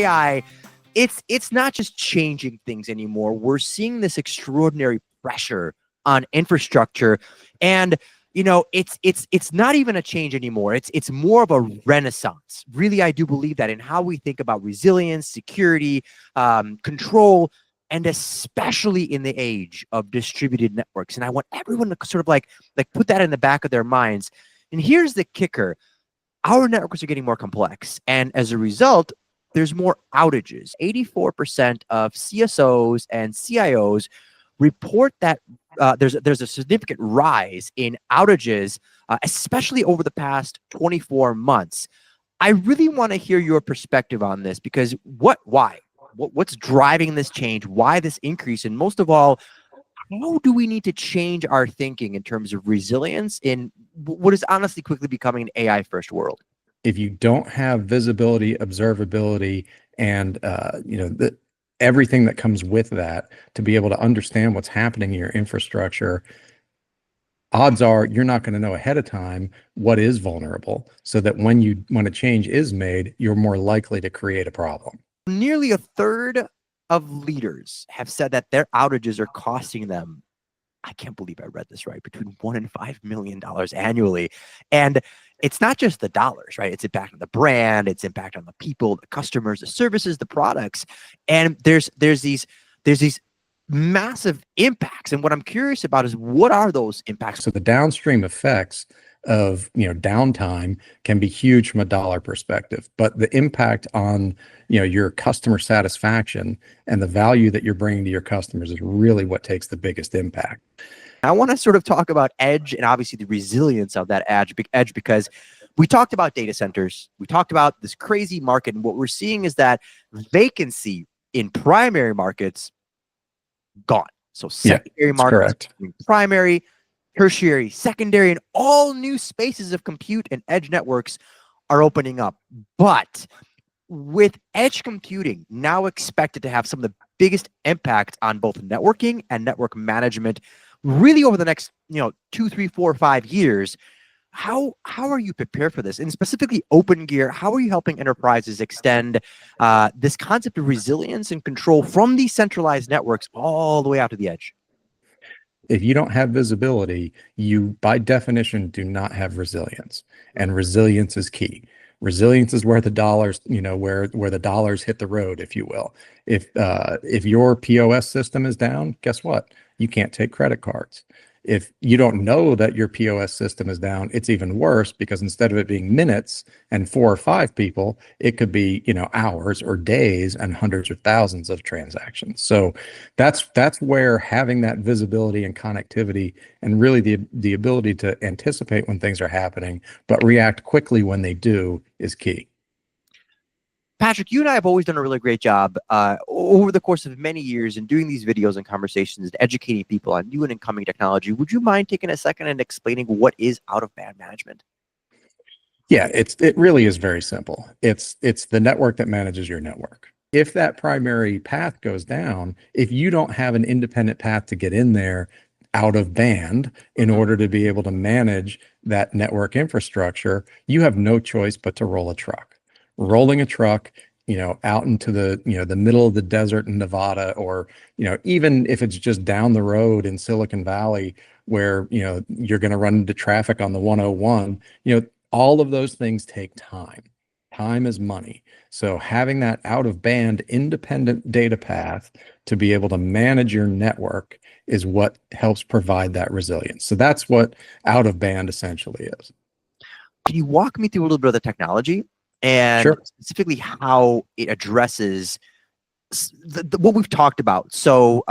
AI, it's not just changing things anymore. We're seeing this extraordinary pressure on infrastructure, and it's not even a change anymore. It's more of a renaissance. Really, I do believe that in how we think about resilience, security, control, and especially in the age of distributed networks. And I want everyone to sort of like put that in the back of their minds. And here's the kicker. Our networks are getting more complex, and as a result, there's more outages. 84% of CSOs and CIOs report that there's a significant rise in outages, especially over the past 24 months. I really want to hear your perspective on this, because what's driving this change? Why this increase? And most of all, how do we need to change our thinking in terms of resilience in what is honestly quickly becoming an AI first world? If you don't have visibility, observability, and everything that comes with that to be able to understand what's happening in your infrastructure, odds are you're not going to know ahead of time what is vulnerable, so that when a change is made, you're more likely to create a problem. Nearly a third of leaders have said that their outages are costing them, I can't believe I read this right, between $1 and $5 million annually. And it's not just the dollars, right? It's impact on the brand, it's impact on the people, the customers, the services, the products. And there's these massive impacts. And what I'm curious about is, what are those impacts? So the downstream effects of downtime can be huge from a dollar perspective, but the impact on your customer satisfaction and the value that you're bringing to your customers is really what takes the biggest impact. I want to sort of talk about edge and obviously the resilience of that edge, because we talked about data centers, we talked about this crazy market, and what we're seeing is that vacancy in primary markets gone. So secondary markets, primary, tertiary, secondary, and all new spaces of compute and edge networks are opening up. But with edge computing now expected to have some of the biggest impacts on both networking and network management, really over the next 2, 3, 4, 5 years, how are you prepared for this? And specifically Opengear, how are you helping enterprises extend this concept of resilience and control from these centralized networks all the way out to the edge? If you don't have visibility, you by definition do not have resilience, and resilience is key. Resilience is where the dollars, where the dollars hit the road, if you will. If your POS system is down, guess what? You can't take credit cards. If you don't know that your POS system is down, it's even worse, because instead of it being minutes and 4 or 5 people, it could be, hours or days and hundreds or thousands of transactions. So that's where having that visibility and connectivity, and really the ability to anticipate when things are happening, but react quickly when they do, is key. Patrick, you and I have always done a really great job over the course of many years in doing these videos and conversations and educating people on new and incoming technology. Would you mind taking a second and explaining what is out-of-band management? Yeah, it really is very simple. It's the network that manages your network. If that primary path goes down, if you don't have an independent path to get in there out of band in order to be able to manage that network infrastructure, you have no choice but to roll a truck. Rolling a truck, out into the, the middle of the desert in Nevada, or, even if it's just down the road in Silicon Valley where, you're going to run into traffic on the 101, all of those things take time. Time is money. So having that out of band independent data path to be able to manage your network is what helps provide that resilience. So that's what out of band essentially is. Can you walk me through a little bit of the technology? And specifically how it addresses what we've talked about. So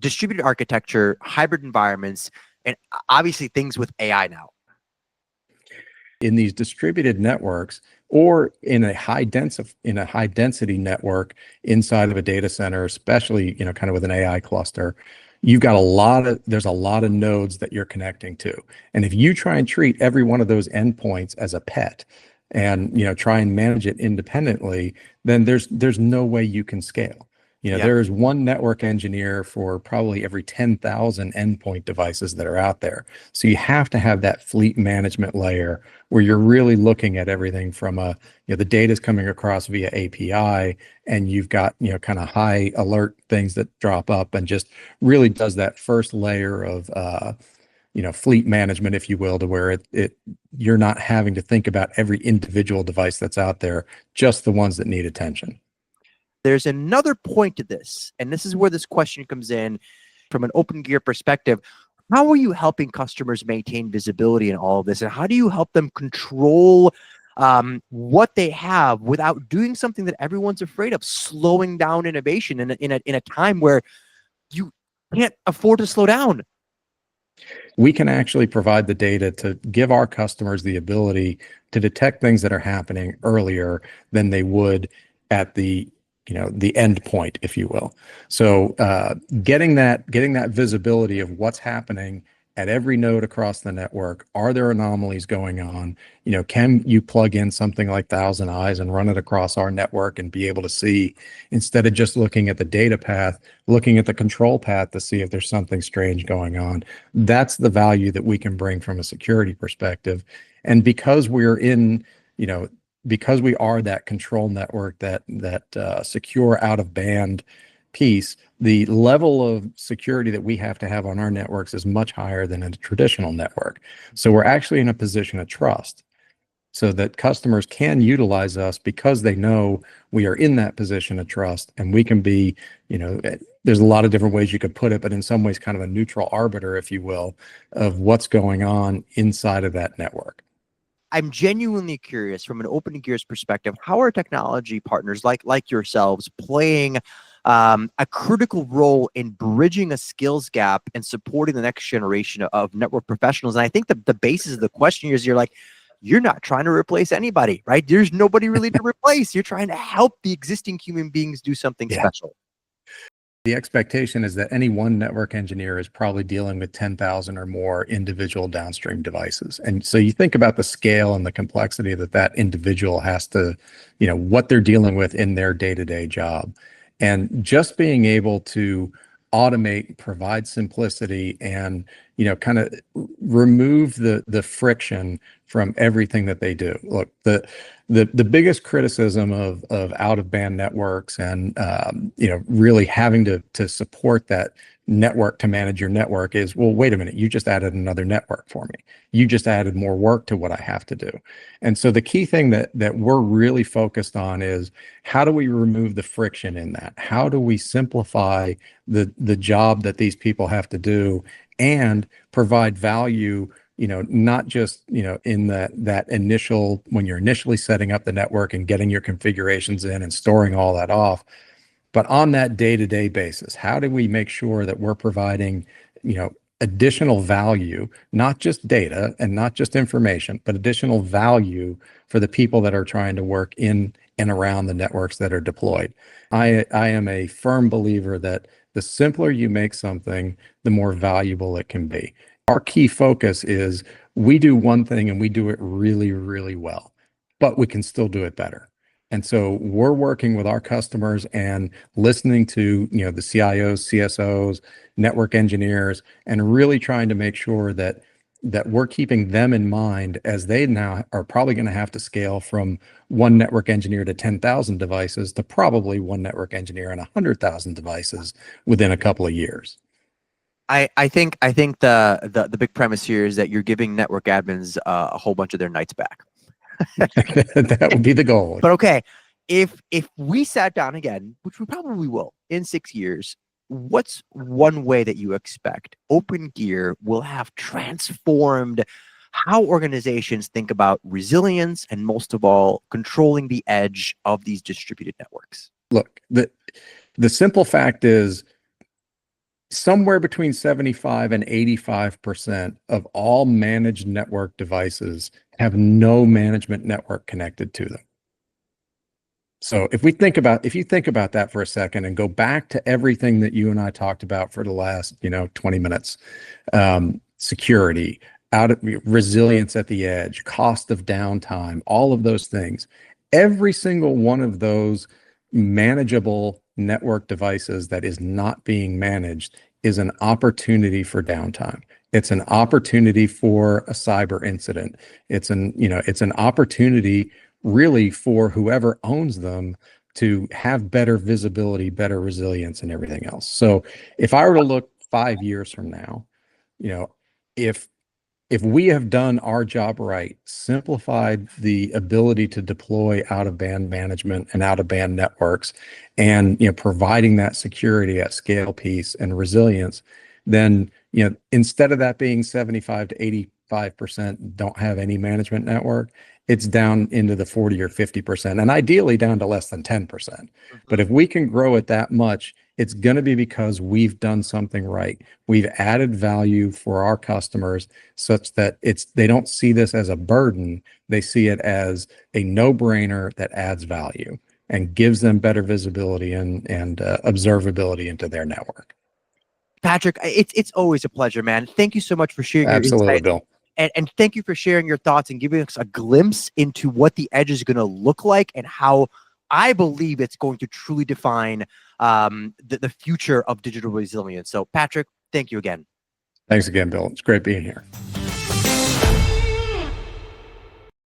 distributed architecture, hybrid environments, and obviously things with AI now. In these distributed networks, or in a high density network inside of a data center, especially kind of with an AI cluster, you've got there's a lot of nodes that you're connecting to. And if you try and treat every one of those endpoints as a pet, and try and manage it independently, then there's no way you can scale. Yeah. There is one network engineer for probably every 10,000 endpoint devices that are out there. So you have to have that fleet management layer where you're really looking at everything from the data is coming across via API, and you've got, kind of high alert things that drop up, and just really does that first layer of, fleet management, if you will, to where you're not having to think about every individual device that's out there, just the ones that need attention. There's another point to this, and this is where this question comes in from an Opengear perspective. How are you helping customers maintain visibility in all of this, and how do you help them control what they have without doing something that everyone's afraid of, slowing down innovation in a time where you can't afford to slow down? We can actually provide the data to give our customers the ability to detect things that are happening earlier than they would at the end point, if you will. So getting that visibility of what's happening at every node across the network. Are there anomalies going on? Can you plug in something like Thousand Eyes and run it across our network and be able to see, instead of just looking at the data path, looking at the control path to see if there's something strange going on? That's the value that we can bring from a security perspective. And because we're because we are that control network, that secure out of band piece, the level of security that we have to have on our networks is much higher than in a traditional network. So we're actually in a position of trust, so that customers can utilize us because they know we are in that position of trust, and we can be, there's a lot of different ways you could put it, but in some ways kind of a neutral arbiter, if you will, of what's going on inside of that network. I'm genuinely curious from an Opengear's perspective, how are technology partners like yourselves playing a critical role in bridging a skills gap and supporting the next generation of network professionals? And I think the basis of the question is, you're not trying to replace anybody, right? There's nobody really to replace. You're trying to help the existing human beings do something special. The expectation is that any one network engineer is probably dealing with 10,000 or more individual downstream devices. And so you think about the scale and the complexity that individual has to, what they're dealing with in their day-to-day job. And just being able to automate, provide simplicity, and kind of remove the friction from everything that they do. Look, the biggest criticism of out of band networks and really having to support that network to manage your network is, well, wait a minute, you just added another network for me. You just added more work to what I have to do. And so the key thing that we're really focused on is, how do we remove the friction in that? How do we simplify the job that these people have to do and provide value, not just, in that initial, when you're initially setting up the network and getting your configurations in and storing all that off, but on that day-to-day basis. How do we make sure that we're providing, additional value, not just data and not just information, but additional value for the people that are trying to work in and around the networks that are deployed? I am a firm believer that the simpler you make something, the more valuable it can be. Our key focus is, we do one thing and we do it really, really well, but we can still do it better. And so we're working with our customers and listening to, the CIOs, CSOs, network engineers, and really trying to make sure that we're keeping them in mind, as they now are probably going to have to scale from one network engineer to 10,000 devices to probably one network engineer and 100,000 devices within a couple of years. I think the big premise here is that you're giving network admins a whole bunch of their nights back. That would be the goal. But okay, if we sat down again, which we probably will in 6 years, what's one way that you expect Opengear will have transformed how organizations think about resilience and, most of all, controlling the edge of these distributed networks? Look, the simple fact is, somewhere between 75 and 85% of all managed network devices have no management network connected to them. So if you think about that for a second and go back to everything that you and I talked about for the last 20 minutes, security, resilience at the edge, cost of downtime, all of those things, every single one of those manageable network devices that is not being managed is an opportunity for downtime. It's an opportunity for a cyber incident. It's an opportunity really for whoever owns them to have better visibility, better resilience, and everything else. So if I were to look 5 years from now, you know, if we have done our job right, simplified the ability to deploy out of band management and out of band networks, and providing that security at scale piece and resilience, then instead of that being 75 to 85% don't have any management network, it's down into the 40 or 50%, and ideally down to less than 10%. But if we can grow it that much, it's going to be because we've done something right. We've added value for our customers such that they don't see this as a burden. They see it as a no-brainer that adds value and gives them better visibility and observability into their network. Patrick, it's always a pleasure, man. Thank you so much for sharing your Absolutely, insights. Bill. And thank you for sharing your thoughts and giving us a glimpse into what the edge is going to look like and how I believe it's going to truly define the future of digital resilience. So, Patrick, thank you again. Thanks again, Bill. It's great being here.